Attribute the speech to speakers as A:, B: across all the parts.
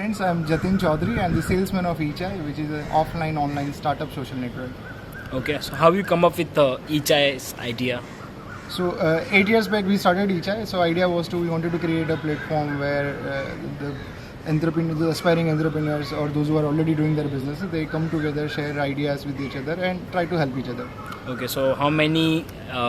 A: friends, I'm Jatin Chaudhary. I'm the salesman of eChai, which is an offline online startup social network.
B: Okay, so how you come up with eChai's idea?
A: So 8 years back we started eChai. So idea was we wanted to create a platform where the aspiring entrepreneurs or those who are already doing their businesses, they come together, share ideas with each other, and try to help each other.
B: Okay, so how many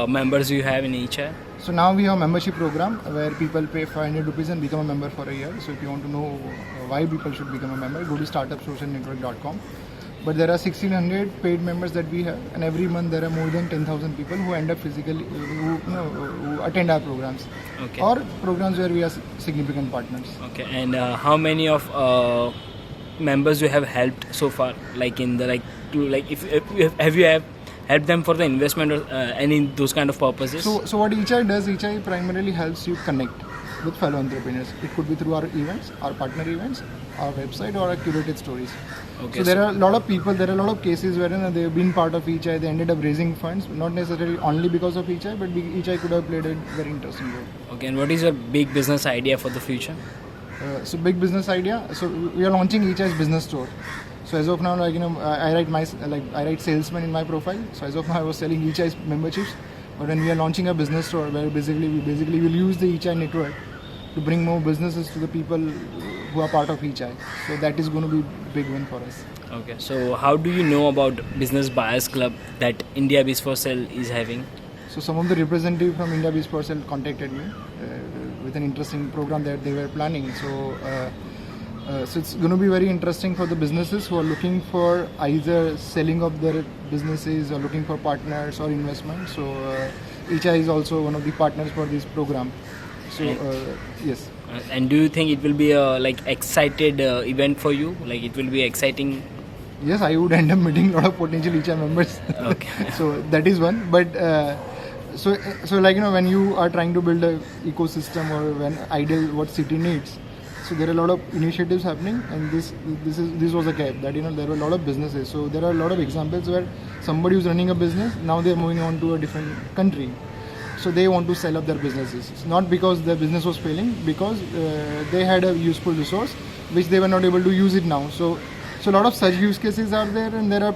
B: members you have in eChai?
A: So now we have a membership program where people pay 500 rupees and become a member for a year. So if you want to know why people should become a member, go to startupsocialnetwork.com. But there are 1600 paid members that we have, and every month there are more than 10,000 people who end up physically, who attend our programs,
B: Okay.
A: or programs where we are significant partners.
B: Okay, and how many of members you have helped so far? Like in the have you helped them for the investment or any those kind of purposes?
A: So what eChai does, eChai primarily helps you connect with fellow entrepreneurs. It could be through our events, our partner events, our website, or our curated stories.
B: Okay,
A: So there are a lot of people, there are a lot of cases wherein they've been part of eChai, they ended up raising funds, not necessarily only because of eChai, but eChai could have played a very interesting role.
B: Okay, and what is your big business idea for the future?
A: So big business idea. So we are launching eChai's business store. So as of now, I write salesman in my profile. So as of now, I was selling eChai's memberships. But when we are launching a business store, where we will use the eChai network to bring more businesses to the people who are part of eChai. So that is going to be a big win for us.
B: Okay, so how do you know about Business Buyers Club that India Biz for Sale is having?
A: So some of the representatives from India Biz for Sale contacted me with an interesting program that they were planning. So it's going to be very interesting for the businesses who are looking for either selling of their businesses or looking for partners or investment. So eChai is also one of the partners for this program. So yes.
B: And do you think it will be a excited event for you? Like it will be exciting?
A: Yes, I would end up meeting a lot of potential eChai members.
B: Okay.
A: So that is one. But when you are trying to build a ecosystem or when ideal what city needs, so there are a lot of initiatives happening, and this was a gap that there were a lot of businesses. So there are a lot of examples where somebody who's running a business, now they're moving on to a different country. So they want to sell up their businesses. It's not because their business was failing, because they had a useful resource which they were not able to use it now. So a lot of such use cases are there, and there are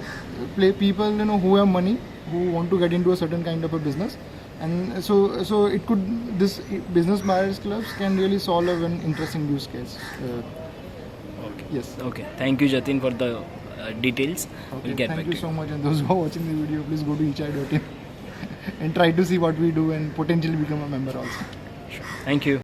A: people who have money, who want to get into a certain kind of a business, and so this business buyers clubs can really solve an interesting use case.
B: Okay.
A: Yes.
B: Okay. Thank you, Jatin, for the details.
A: Okay.
B: We'll get
A: Thank
B: back
A: you
B: to
A: so much, and those who are watching the video, please go to eChai.in and try to see what we do and potentially become a member also.
B: Sure. Thank you.